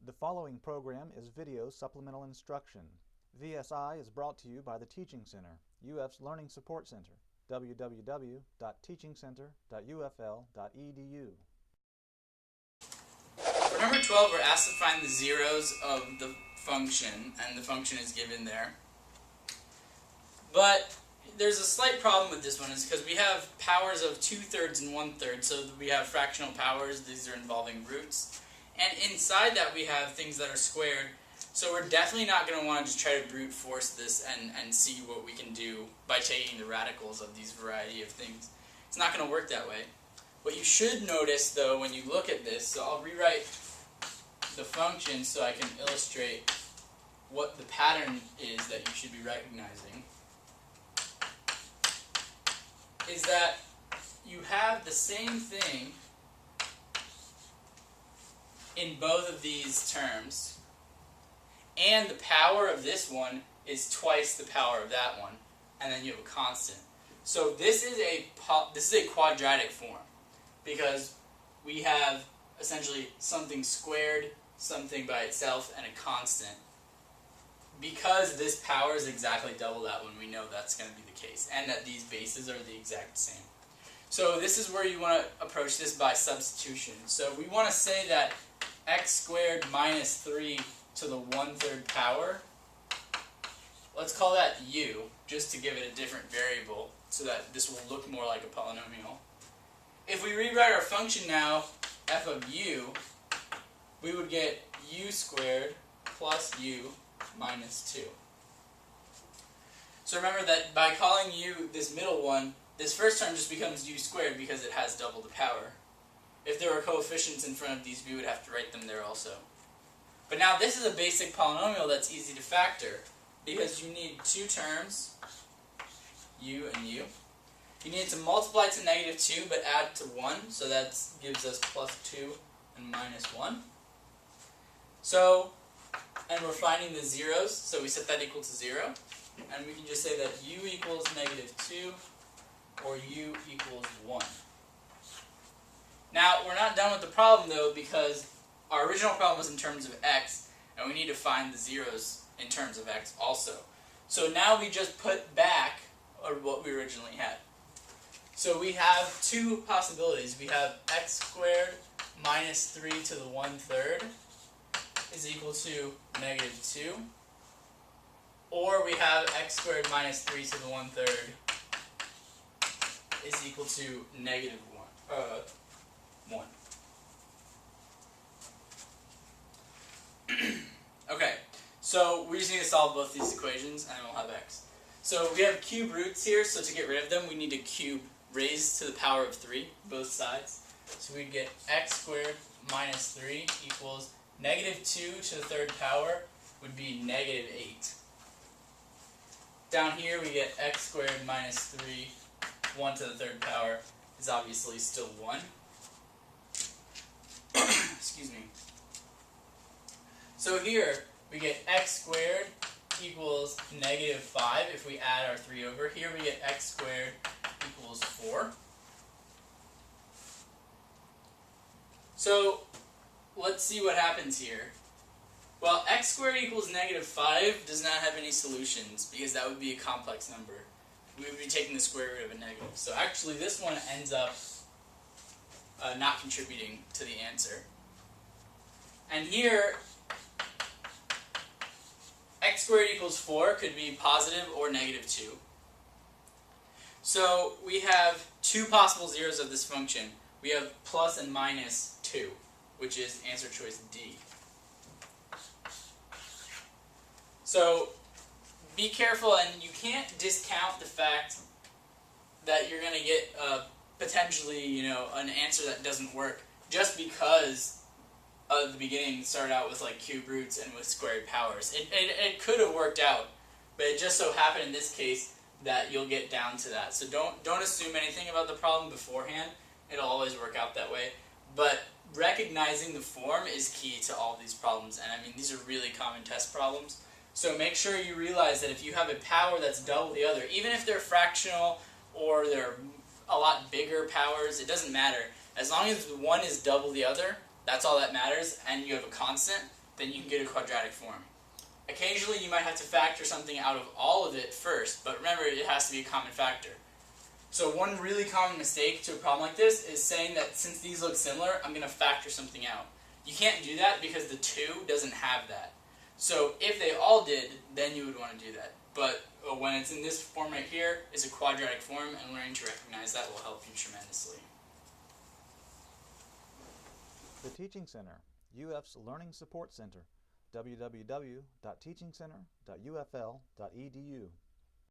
The following program is video supplemental instruction. VSI is brought to you by the Teaching Center, UF's Learning Support Center, www.teachingcenter.ufl.edu. For number 12, we're asked to find the zeros of the function, and the function is given there. But there's a slight problem with this one, is because we have powers of 2/3 and 1/3, so we have fractional powers. These are involving roots. And inside that we have things that are squared, so we're definitely not going to want to just try to brute force this and see what we can do by taking the radicals of these variety of things. It's not going to work that way. What you should notice, though, when you look at this, so I'll rewrite the function so I can illustrate what the pattern is that you should be recognizing, is that you have the same thing in both of these terms, and the power of this one is twice the power of that one, and then you have a constant. So this is a quadratic form, because we have essentially something squared, something by itself, and a constant. Because this power is exactly double that one, we know that's going to be the case, and that these bases are the exact same. So this is where you want to approach this by substitution. So we want to say that x squared minus 3 to the 1/3 power, let's call that u, just to give it a different variable, so that this will look more like a polynomial. If we rewrite our function now, f of u, we would get u squared plus u minus 2. So remember that by calling u this middle one, this first term just becomes u squared because it has double the power. If there were coefficients in front of these, we would have to write them there also. But now this is a basic polynomial that's easy to factor, because you need two terms, u and u. You need to multiply to -2 but add to 1, so that gives us plus 2 and minus 1. So, and we're finding the zeros, so we set that equal to 0. And we can just say that u equals -2 or u equals 1. Now, we're not done with the problem, though, because our original problem was in terms of x, and we need to find the zeros in terms of x also. So now we just put back what we originally had. So we have two possibilities. We have x squared minus 3 to the 1/3 is equal to -2, or we have x squared minus 3 to the 1/3 is equal to -1. Okay, so we just need to solve both these equations, and we'll have x. So we have cube roots here, so to get rid of them, we need to cube raised to the power of 3, both sides. So we'd get x squared minus 3 equals -2 to the 3rd power would be -8. Down here we get x squared minus 3, 1 to the 3rd power is obviously still 1. Excuse me. So here we get x squared equals -5 if we add our 3 over. Here we get x squared equals 4. So let's see what happens here. Well, x squared equals -5 does not have any solutions, because that would be a complex number. We would be taking the square root of a negative. So actually this one ends up not contributing to the answer. And here, x squared equals 4 could be positive or -2. So we have two possible zeros of this function. We have plus and minus 2, which is answer choice D. So be careful, and you can't discount the fact that you're going to get potentially, an answer that doesn't work just because at the beginning started out with like cube roots and with squared powers. It could have worked out, but it just so happened in this case that you'll get down to that. So don't assume anything about the problem beforehand. It'll always work out that way. But recognizing the form is key to all these problems, and I mean these are really common test problems. So make sure you realize that if you have a power that's double the other, even if they're fractional or they're a lot bigger powers, it doesn't matter. As long as one is double the other, that's all that matters, and you have a constant, then you can get a quadratic form. Occasionally you might have to factor something out of all of it first, but remember it has to be a common factor. So one really common mistake to a problem like this is saying that since these look similar, I'm going to factor something out. You can't do that because the 2 doesn't have that. So if they all did, then you would want to do that. But when it's in this form right here, it's a quadratic form, and learning to recognize that will help you tremendously. The Teaching Center, UF's Learning Support Center, www.teachingcenter.ufl.edu.